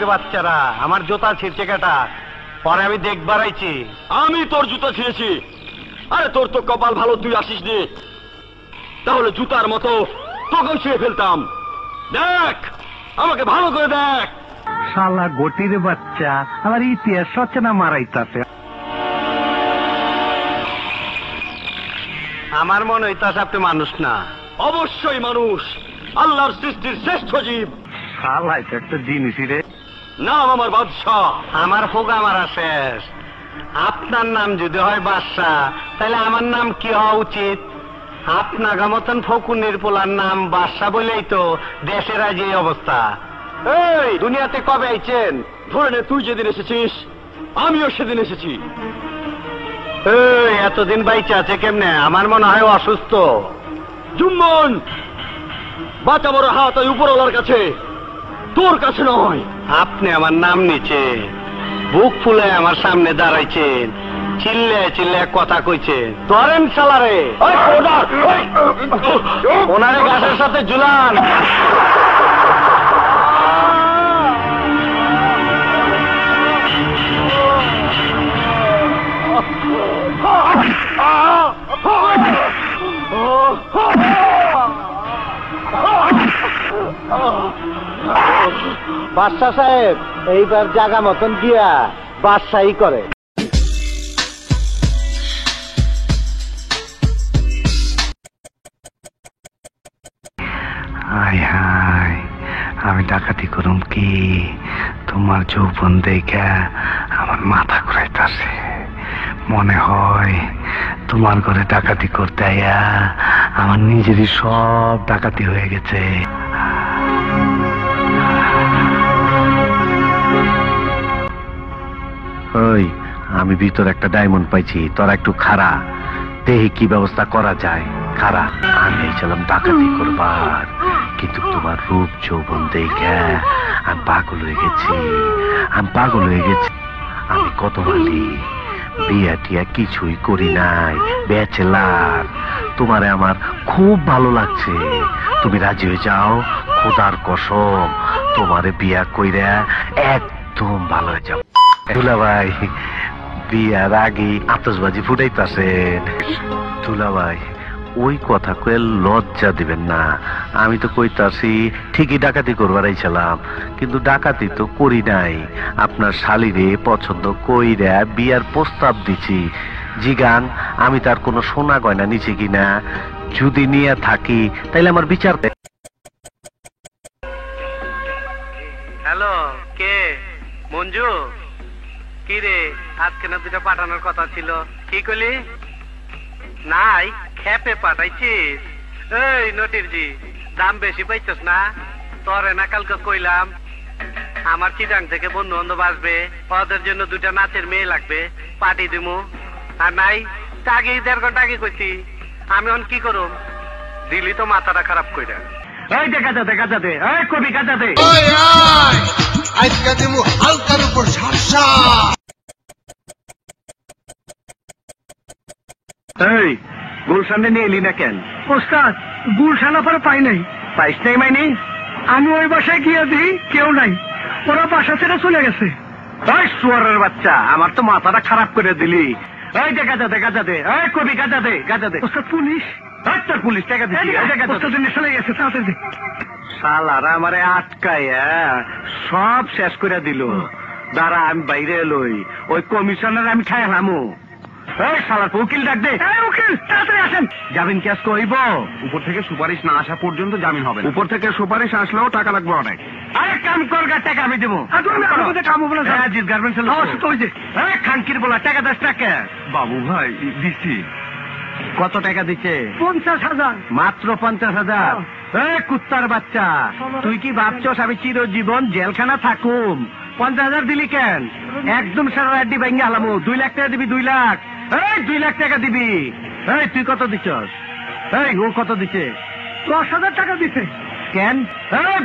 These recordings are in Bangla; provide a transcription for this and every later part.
বাচ্চারা, আমার জুতা ছিঁড়ছে কেটা? পরে আমি দেখবার আইছি। আমি তোর জুতা ছিঁড়েছি? আরে তোর তো কপাল ভালো, তুই আসিস নি, তাহলে জুতার মতো তোকেও ছুঁয়ে ফেলতাম। দেখ, আমাকে ভালো করে দেখ। শালা গটির বাচ্চা আমার ইতিহাস রচনা মারাইতাছে। আমার মনে হইতাছে আপনি মানুষ না। অবশ্যই মানুষ, আল্লাহর সৃষ্টির শ্রেষ্ঠ জীব। শালা এটা একটা জিনিসই রে। নাম আমার বাদশাহ। আমার হোগা মারা শেষ। আপনার নাম যদি হয় বাদশাহ, তাহলে আমার নাম কি হওয়া উচিত? আপনার মতন ফকুনের পোলার নাম বাদশাহ বলেই তো দেশের আজ এই অবস্থা। এই দুনিয়াতে কবে আইছেন? ধরে নে, তুই যেদিন এসেছিস আমিও সেদিন এসেছি। এই এতদিন বাইচে আছে কেমনে? আমার মনে হয় অসুস্থ। জুম্মন, বাঁচা বড় হাত ওই উপরওয়ালার কাছে, তোর কাছে নয়। আপনি আমার নাম নিচে বুক ফুলে আমার সামনে দাঁড়াইছেন, চিল্লে চিল্লে কথা কইছেন। ধরেন শালারে, ওনারে গাছের সাথে ঝুলান। বাদশাহ সাহেব এইবার জায়গা মতন গিয়া বাদশাহী করে। হায় হায়, আমি ডাকাতি করুম কি? তোমার যৌবন দেখা আমার মাথা ঘুরাইতেছে। মনে হয় তোমার ঘরে ডাকাতি করতে আইয়া আমার নিজেরই সব ডাকাতি হয়ে গেছে। ওই আমি ভিতর একটা ডায়মন্ড পাইছি, তোরা একটু খাড়া, দেখি কি ব্যবস্থা করা যায়। খাড়া, আমি ছিলাম ডাকাতি করবার, কিন্তু তোমার রূপ যৌবন দেখে আমি পাগল হয়ে গেছি। আমি কত মালি, বিয়া টিয়া কিছুই করি নাই, ব্যাচেলার। তোমারে আমার খুব ভালো লাগছে, তুমি রাজি হয়ে যাও। খোদার কসম, তোমারে বিয়া কইরা একদম ভালো হয়ে যাও। দুলাভাই বিয়ার আগে আতশবাজি ফুটাইতাছেন। দুলাভাই ওই কথা কয়ে লজ্জা দিবেন না। আমি তো কইতাছি ঠিকই ডাকাতি করবার আইছিলাম, কিন্তু ডাকাতি তো করি নাই। আপনার শালিরে পছন্দ কইরা বিয়ার প্রস্তাব দিছি। জিগান আমি তার কোনো সোনা গয়না নিছি কিনা, যদি নিয়ে থাকি তাইলে আমার বিচার। হ্যালো, কে? মঞ্জু? কি রে, আজকে না দুটা পাঠানোর কথা ছিল, কি কইলি? নাই, খেপে পাঠাইছিস? এই নটিরজি, দাম বেশি পাইছস না? তরে না কালকে কইলাম আমার চিটাং থেকে বন্ধু বান্ধব আসবে, ওদের জন্য দুটা নাচের মেয়ে লাগবে, পার্টি দিমু। আর নাই, আগে 1.5 ঘন্টা আগে কইছি। আমি এখন কি করুম? দিলি তো মাথাটা খারাপ কইরা। এই দেখা যাতে এই কবি কাজাতে আজকে দিমু হালকার উপর ঝাপসা। এই গুলশানে নিয়ে এলি না কেন? ওস্তাদ, গুলশানা পরে পাই নাই। পাইস নাই মাইনি? আমি ওই বাসায় গিয়ে দিই, কেউ নাই, ওরা বাসা ছেড়ে চলে গেছে। এই শুয়ারের বাচ্চা, আমার তো মাথাটা খারাপ করে দিলি। এই দেখা যাতে এই কবি গাজাতে ওস্তাদ পুলিশ। তোর পুলিশ টাকা দিচ্ছি। ওস্তাদ চলে গেছে, তাড়াতাড়ি। শালারা আমারে আটকাইয়া সব শেষ করে দিল। দাঁড়া, আমি বাইরে এলোই, ওই কমিশনার আমি খাইলামু। এই শালার উকিল ডাক দে। উকিল তাড়াতাড়ি আসেন। জামিন কেস কইব? উপর থেকে সুপারিশ না আসা পর্যন্ত জামিন হবে না। উপর থেকে সুপারিশ আসলেও টাকা লাগবে অনেক। আরে কাম করগা, টাকা আমি দেবো। কাম হবে না। আজিজ গার্মেন্টস খানকির বলা টাকা 10 টাকা। বাবু ভাই দিচ্ছি। কত টাকা দিচ্ছে? 50,000। মাত্র 50,000? কুত্তার বাচ্চা, তুই কি ভাবছস আমি চিরজীবন জেলখানা থাকুম? 50,000 দিলি কেন? একদম সারা রাড্ডি ভাঙ্গে হালামু। 2 লাখ টাকা দিবি? 2 লাখ? 2 লাখ টাকা দিবি? তুই কত দিচ্ছস? ও কত দিচ্ছে? 10,000 টাকা দিছে। কেন?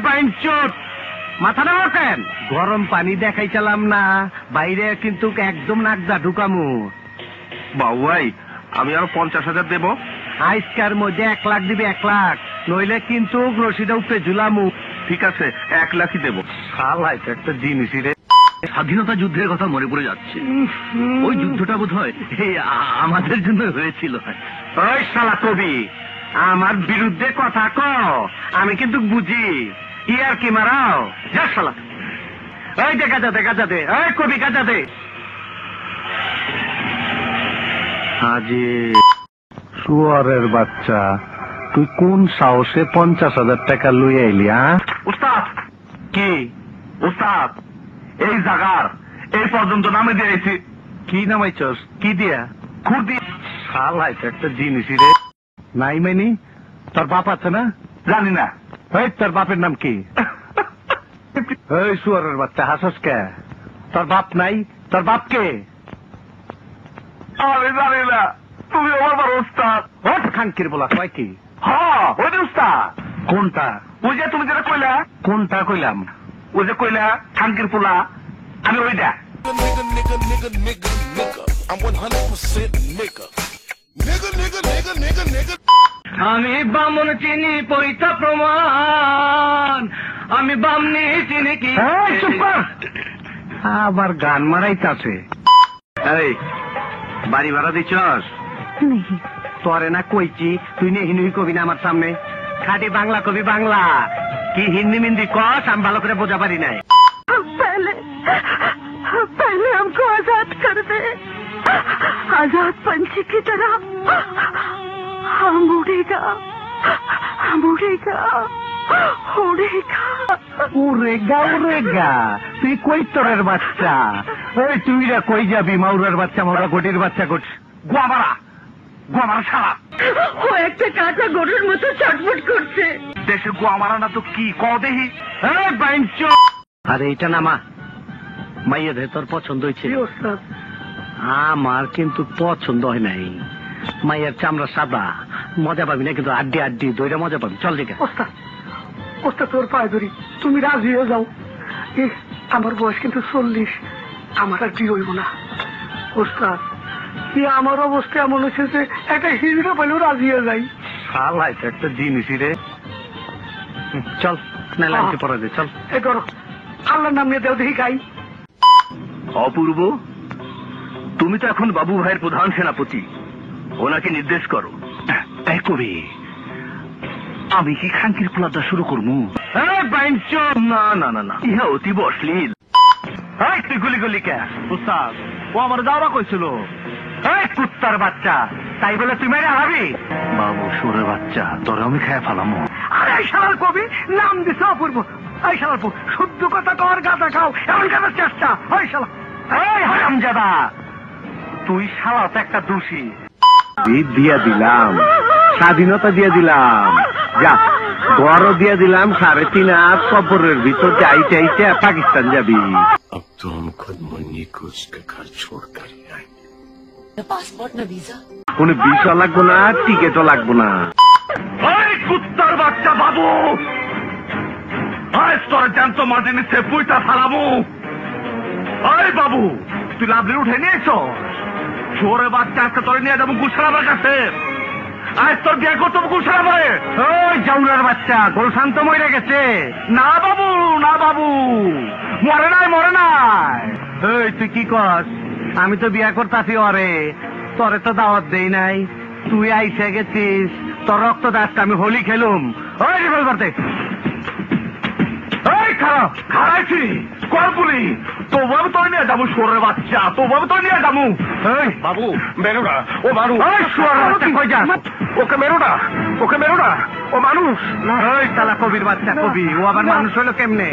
বাইনচোট, মাথা নেওয়া কেন? গরম পানি দেখাই চালাম না, বাইরে কিন্তু একদম নাকদা ঢুকামু। বাবু ভাই, আমি আরো 50,000 দেবো। আজকার মধ্যে 1 লাখ দিবি, 1 লাখ, নইলে কিন্তু রশিদা উপরে ঝুলামু। ঠিক আছে 1 লাখই দেবো। শালা এটা একটা জিনিসই রে। স্বাধীনতা যুদ্ধের কথা মনে পড়ে যাচ্ছে। ওই যুদ্ধটা বোধ হয় আমাদের জন্য হয়েছিল। ওই শালা কবি, আমার বিরুদ্ধে কথা কও, আমি কিন্তু বুঝি। ইয়ার কি মারাও যা শালা। এই দে গাজা দে, এই কবি গাজা দে। আজি শুয়ারের বাচ্চা, তুই কোন সাহসে 50,000 টাকা লই আইলি? উস্তাদ কি উস্তাদ, এই জায়গার এই পর্যন্ত নামে দিয়েছি। কি নামাইছস? কি দিয়া? খুর দিয়ে। শালা এটা একটা জিনিসই রে। নাই মানি তোর বাপ আছে না? জানি না। এই তোর বাপের নাম কি? এই শুয়ারের বাচ্চা, হাসস কে? তোর বাপ নাই? তোর বাপ কে? আমি জানি না। তুমি আমার বড় উস্তাদ। ওঠ খানকির বলা কয় কি? হ্যাঁ ওই যে উস্তাদ। কোনটা? ওই যে তুমি যেটা কইলা। কোনটা কইলাম? ওই যে কইলা খানকির পোলা, আমি ওইটা। I'm 100% nigga. Nigga. আমি বামন চিনি পৈতা প্রমাণ, আমি বামনি চিনি কি। আবার গান মারাইতাছে। এই বাড়ি ভাড়া দিছস? তোরে না কইছি তুই নেহি কবি না আমার সামনে। খাটি বাংলা কবি, বাংলা কি হিন্দি মিন্দি কস আমি ভালো করে বোঝা পারি নাই। पहले हमको आजाद कर दे, आजाद पंछी की तरह हम उड़ेगा। উড়েগা তুই কই তোরের বাচ্চা? ওই তুই রা কই যাবি? মাউরার বাচ্চা, মাউরা গোটের বাচ্চা, গোয়ামারা সারা। ও একটা কাঁচা গরুর মতো ছটফট করছে। দেশে গোয়ামারা না তো কি ক দেহি? আরে এটা নামা। মাইয়া দে, তোর পছন্দ হয়েছে? আমার কিন্তু পছন্দ হয় নাই। মাইয়ার চামড়া সাদা, মজা পাবি না কিন্তু আড্ডি দইটা মজা পাবি। চল দিকে। ওস্তাদ তোর পায়ে ধরি, তুমি রাজি হয়ে যাও। আমার বয়স কিন্তু 40, আমার আর কি হইব না। ওস্তাদ আমার অবস্থা এমন হচ্ছে যে একটা হিজড়া পেলেও রাজি হয়ে যাই। শালা এটা একটা জিনিসই রে। চল না লাইনকে পড়া দে, চল। এই করো, আল্লাহর নাম নিয়ে দেও দেখি গাই। অপূর্ব, তুমি তো এখন বাবু ভাইয়ের প্রধান সেনাপতি, ওনাকে নির্দেশ করো। এই কবি, আমি কি খানকির পোলাটা শুরু করবো? না, ইহা অতীব অশ্লীল। তুই গুলি কে? উস্তাদ ও আমার যাওয়া কইছিল। এই কুত্তার বাচ্চা, তাই বলে তুই মেরে হারাবি? বাবু সুরের বাচ্চা, তোর আমি খেয়ে ফেলামো। আরে শালার কবি নাম দিছ অপূর্ব। এই শালার শুদ্ধ কথা কর, গাঁদা খাও, এমন কেন চেষ্টা? ওই শালা, এই হারামজাদা, তুই শালা তো একটা দোষী। দিয়া দিলাম, স্বাধীনতা দিয়ে দিলাম, যা ঘরও দিয়ে দিলাম, 3.5 কবরের ভিতর যাইতে পাকিস্তান যাবি। अब तो हम खुद मुन्नी को उसके घर छोड़ कर ही आएंगे। पासपोर्ट न वीजा। কোন ভিসা লাগবো না, টিকিটও লাগবো না। এই কুত্তার বাচ্চা বাবু, আজ তোর জ্যান্ত মাটি নিচ্ছে পুইটা ফালামু। এই বাবু, তুই লাভলি উঠে নিয়েছ? চোরে বাচ্চা আজকে তোর নিয়ে যাবো গুলশানের কাছে। আজ তোর বিয়ে করতে গুলশানে। ওই জাউরার বাচ্চা, গোলশান তো মরে গেছে। না বাবু, মরে নাই। এই তুই কি কস? আমি তো বিয়া করতাছি ওরে, তোরে তো দাওয়াত দেই নাই। তুই আইসে গেছিস, তোর রক্ত দাসটা আমি হোলি খেলুম। ওই রিভলভার দে। এই খারাইছি করপুলি, তোভাবে তোর নিয়ে যাবো সোরের বাচ্চা, তোভাবে তোর নিয়ে যাবো। এই বাবু মেরো না, ও মানুষ। ওই শুয়ারের বাচ্চা কই যাস? ওকে মেরো না, ও মানুষ। ওই শালা কবির বাচ্চা, কবি ও আবার মানুষ হলো কেমনে?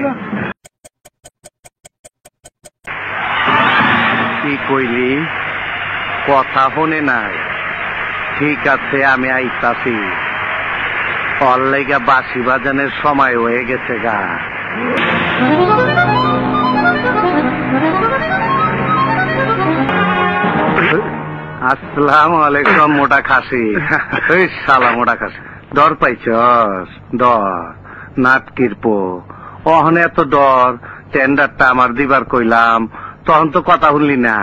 কি কইলি? কথা শুনে নাই? ঠিক আছে, আমি আইতাছি। অল্লাইগা বাঁশি বাজানের সময় হয়ে গেছে গা। আসসালামু আলাইকুম মোটা খাসি। এই শালা মোটা খাসি, ডর পাইছস? ডর নাটকির পো অহনে এত ডর। টেন্ডারটা আমার দিবার কইলাম, তখন তো কথা শুনলি না।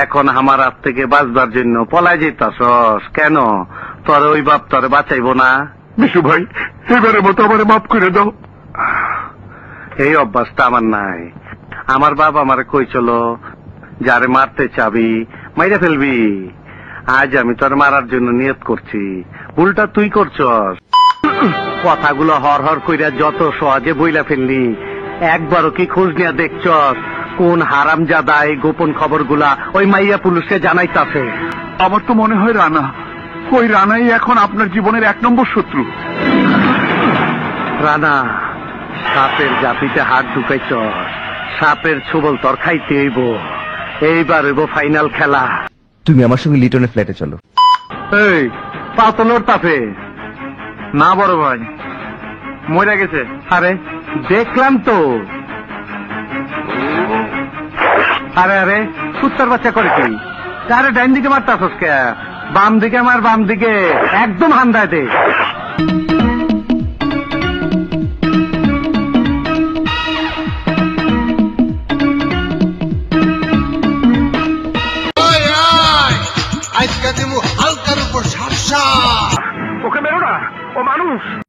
এখন আমার হাত থেকে বাঁচবার জন্য পলাই যেতাছস কেন? তোর ওই বাপ তোরে বাঁচাইবো না? বিশু ভাই, এবারে মতো আমারে মাফ করে দাও। এই অভ্যাসটা আমার নাই। আমার বাবা আমারে কই চলো, যারে মারতে চাবি মাইরা ফেলবি। আজ আমি তোর মারার জন্য নিয়ত করছি, উল্টা তুই করছস। কথাগুলো হর হর কইরা যত সহজে বইলা ফেললি, একবারও কি খোঁজ নিয়ে দেখছস কোন হারামজাদা এই গোপন খবরগুলা ওই মাইয়া পুলিশকে জানাইতাছে? আমার তো মনে হয় রানা, ওই রানাই এখন আপনার জীবনের 1 নম্বর শত্রু। রানা, সাপের জাপিতে হাত ঢুকাইছস, সাপের ছোবল তোর খাইতে হইব। এইবার হইব ফাইনাল খেলা। তুমি আমার সঙ্গে লিটনের ফ্ল্যাটে চলো। এই পাতলোর তাপে না বড় ভাই মরে গেছে। আরে দেখলাম তো। আরে আরে কুত্তার বাচ্চা করে কি? আরে ডাইন দিকে মারতাছস কে? বাম দিকে মার, বাম দিকে একদম হান্দায় দে। আজকে দেবো হালকার উপর সাপসা। ওকে মেরো না, ও মানুষ।